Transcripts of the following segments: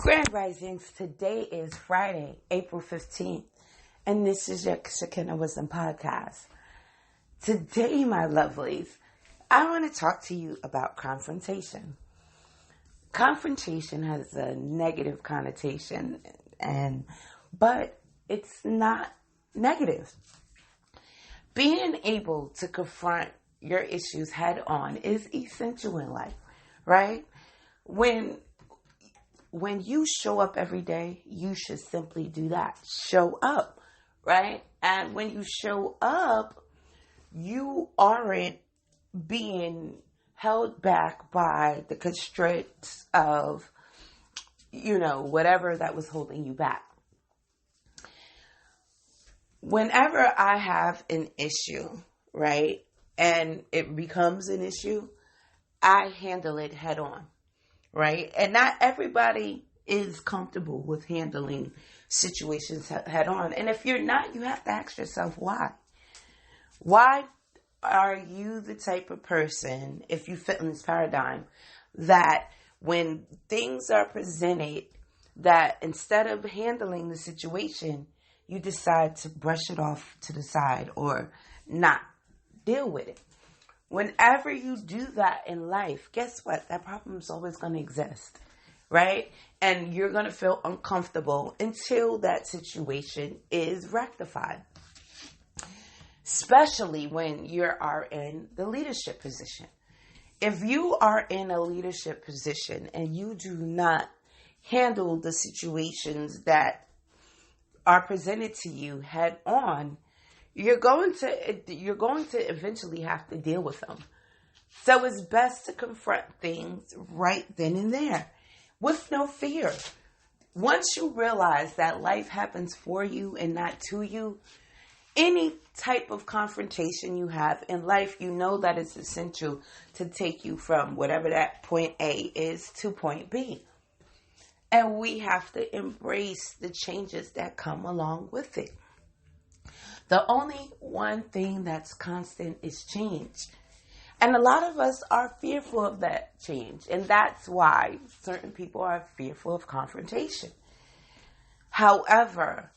Grand Risings, today is Friday, April 15th, and this is your Shekinah Wisdom Podcast. Today, my lovelies, I want to talk to you about confrontation. Confrontation has a negative connotation, but it's not negative. Being able to confront your issues head on is essential in life, right? When you show up every day, you should simply do that. Show up, right? And when you show up, you aren't being held back by the constraints of, whatever that was holding you back. Whenever I have an issue, right, and it becomes an issue, I handle it head on. Right? And not everybody is comfortable with handling situations head on. And if you're not, you have to ask yourself why. Why are you the type of person, if you fit in this paradigm, that when things are presented, that instead of handling the situation, you decide to brush it off to the side or not deal with it? Whenever you do that in life, guess what? That problem is always going to exist, right? And you're going to feel uncomfortable until that situation is rectified. Especially when you are in the leadership position. If you are in a leadership position and you do not handle the situations that are presented to you head on, you're going to eventually have to deal with them. So it's best to confront things right then and there with no fear. Once you realize that life happens for you and not to you, any type of confrontation you have in life, you know that it's essential to take you from whatever that point A is to point B. And we have to embrace the changes that come along with it. The only one thing that's constant is change. And a lot of us are fearful of that change. And that's why certain people are fearful of confrontation. However,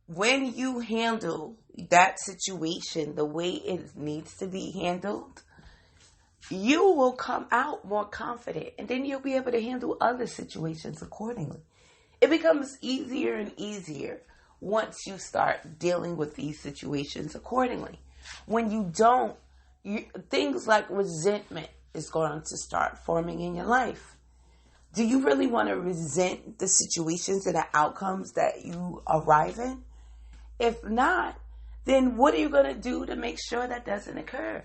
when you handle that situation the way it needs to be handled, you will come out more confident. And then you'll be able to handle other situations accordingly. It becomes easier and easier once you start dealing with these situations accordingly. When you don't, things like resentment is going to start forming in your life. Do you really want to resent the situations and the outcomes that you arrive in? If not, then what are you going to do to make sure that doesn't occur?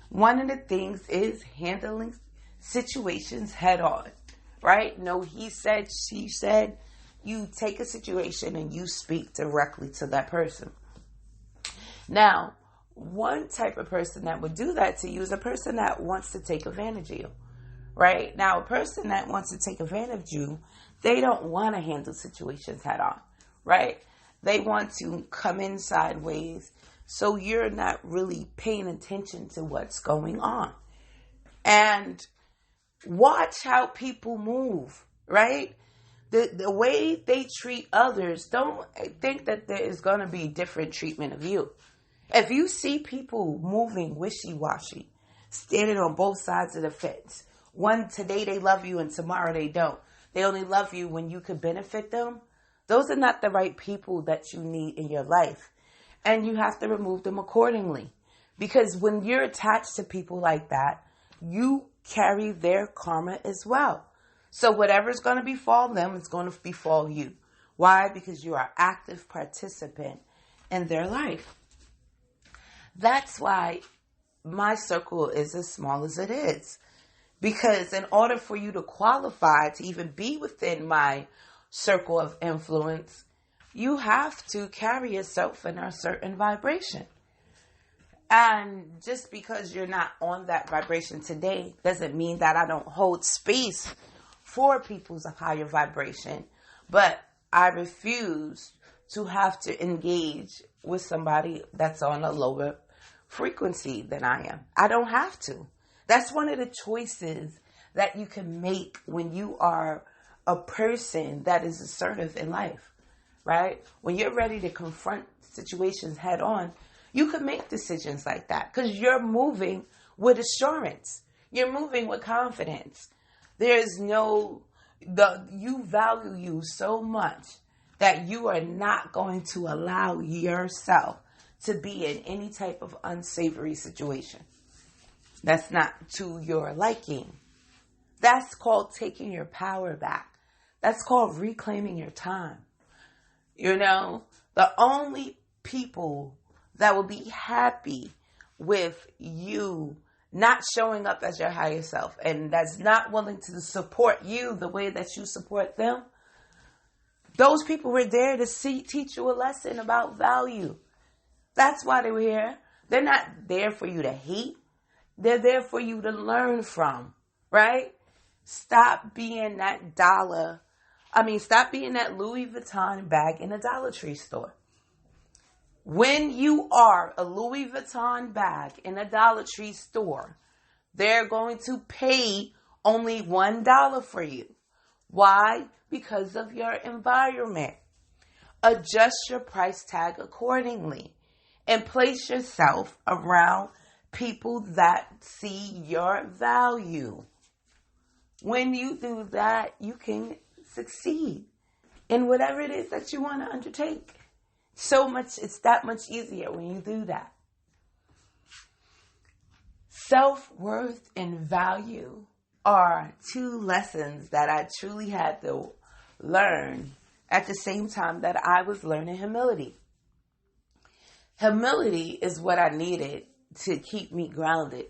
One of the things is handling situations head on, right? No, he said, she said. You take a situation and you speak directly to that person. Now, one type of person that would do that to you is a person that wants to take advantage of you, right? Now, a person that wants to take advantage of you, they don't want to handle situations head on, right? They want to come in sideways, so you're not really paying attention to what's going on. And watch how people move, right? The way they treat others, don't think that there is going to be different treatment of you. If you see people moving wishy-washy, standing on both sides of the fence, one today they love you and tomorrow they don't. They only love you when you could benefit them. Those are not the right people that you need in your life. And you have to remove them accordingly. Because when you're attached to people like that, you carry their karma as well. So whatever's going to befall them is going to befall you. Why? Because you are an active participant in their life. That's why my circle is as small as it is. Because in order for you to qualify to even be within my circle of influence, you have to carry yourself in a certain vibration. And just because you're not on that vibration today doesn't mean that I don't hold space for people's higher vibration, but I refuse to have to engage with somebody that's on a lower frequency than I am. I don't have to. That's one of the choices that you can make when you are a person that is assertive in life, right? When you're ready to confront situations head on, you can make decisions like that because you're moving with assurance. You're moving with confidence. You value you so much that you are not going to allow yourself to be in any type of unsavory situation that's not to your liking. That's called taking your power back. That's called reclaiming your time. The only people that will be happy with you not showing up as your higher self and that's not willing to support you the way that you support them, those people were there to teach you a lesson about value. That's why they were here. They're not there for you to hate. They're there for you to learn from, right? Stop being that Louis Vuitton bag in a Dollar Tree store. When you are a Louis Vuitton bag in a Dollar Tree store, they're going to pay only $1 for you. Why? Because of your environment. Adjust your price tag accordingly and place yourself around people that see your value. When you do that, you can succeed in whatever it is that you want to undertake. It's that much easier when you do that. Self-worth and value are two lessons that I truly had to learn at the same time that I was learning humility. Humility is what I needed to keep me grounded.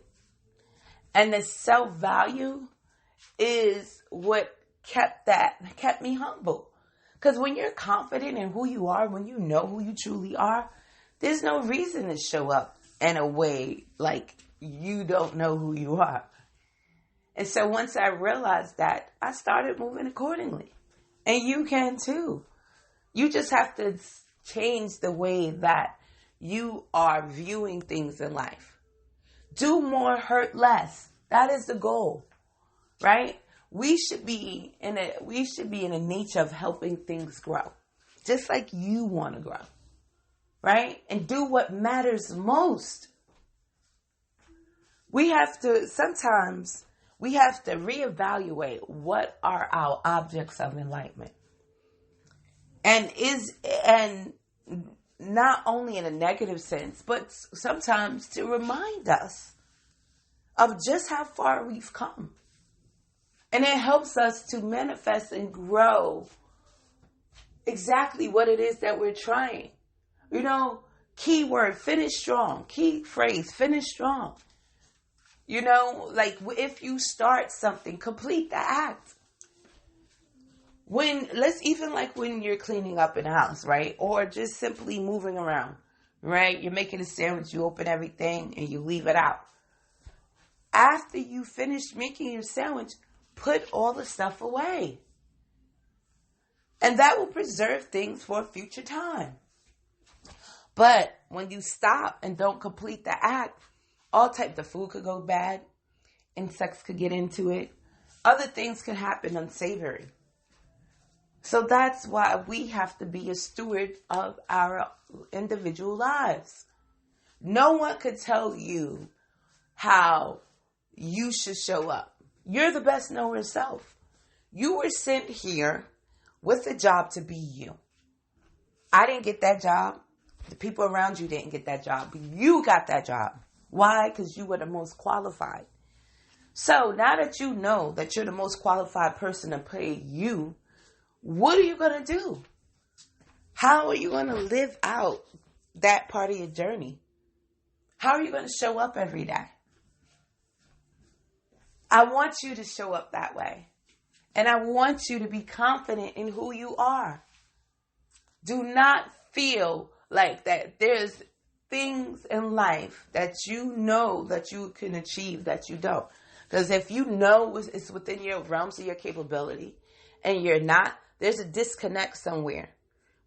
And the self-value is what kept me humble. Because when you're confident in who you are, when you know who you truly are, there's no reason to show up in a way like you don't know who you are. And so once I realized that, I started moving accordingly. And you can too. You just have to change the way that you are viewing things in life. Do more, hurt less. That is the goal, right? We should be in a nature of helping things grow, just like you want to grow, right? And do what matters most. Sometimes we have to reevaluate what are our objects of enlightenment. And not only in a negative sense, but sometimes to remind us of just how far we've come. And it helps us to manifest and grow exactly what it is that we're trying. Key word, finish strong. Key phrase, finish strong. If you start something, complete the act. When you're cleaning up in the house, right? Or just simply moving around, right? You're making a sandwich, you open everything and you leave it out. After you finish making your sandwich, put all the stuff away. And that will preserve things for a future time. But when you stop and don't complete the act, the food could go bad, insects could get into it, other things could happen unsavory. So that's why we have to be a steward of our individual lives. No one could tell you how you should show up. You're the best knower of self. You were sent here with a job to be you. I didn't get that job. The people around you didn't get that job. But you got that job. Why? Because you were the most qualified. So now that you know that you're the most qualified person to play you, what are you going to do? How are you going to live out that part of your journey? How are you going to show up every day? I want you to show up that way. And I want you to be confident in who you are. Do not feel like that there's things in life that you know that you can achieve that you don't. Because if you know it's within your realms of your capability and you're not, there's a disconnect somewhere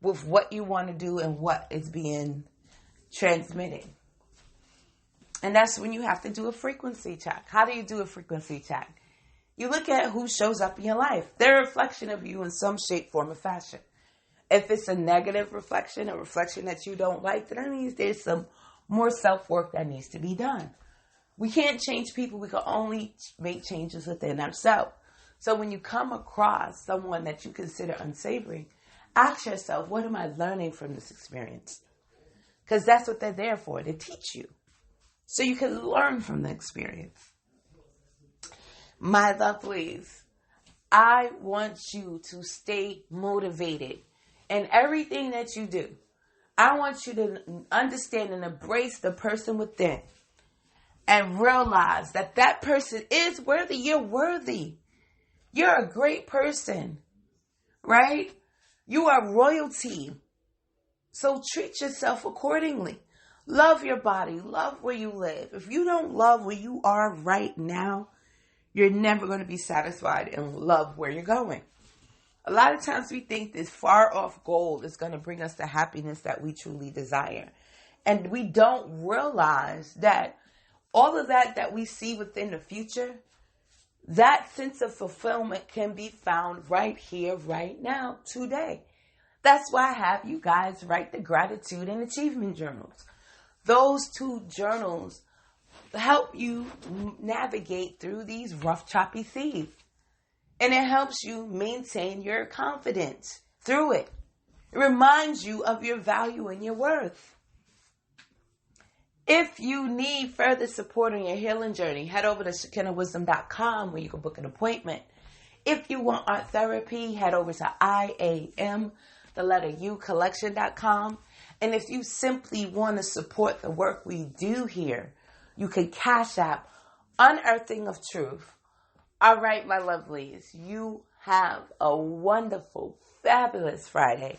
with what you want to do and what is being transmitted. And that's when you have to do a frequency check. How do you do a frequency check? You look at who shows up in your life. They're a reflection of you in some shape, form, or fashion. If it's a negative reflection, a reflection that you don't like, then that means there's some more self-work that needs to be done. We can't change people. We can only make changes within ourselves. So when you come across someone that you consider unsavory, ask yourself, what am I learning from this experience? Because that's what they're there for, to teach you. So you can learn from the experience. My lovelies, I want you to stay motivated in everything that you do. I want you to understand and embrace the person within and realize that that person is worthy. You're worthy. You're a great person, right? You are royalty. So treat yourself accordingly. Love your body. Love where you live. If you don't love where you are right now, you're never going to be satisfied and love where you're going. A lot of times we think this far off goal is going to bring us the happiness that we truly desire. And we don't realize that all of that we see within the future, that sense of fulfillment can be found right here, right now, today. That's why I have you guys write the gratitude and achievement journals. Those two journals help you navigate through these rough, choppy seas. And it helps you maintain your confidence through it. It reminds you of your value and your worth. If you need further support on your healing journey, head over to shekinahwisdom.com where you can book an appointment. If you want art therapy, head over to iamucollection.com. And if you simply want to support the work we do here, you can Cashapp Unearthing of Truth. All right, my lovelies, you have a wonderful, fabulous Friday.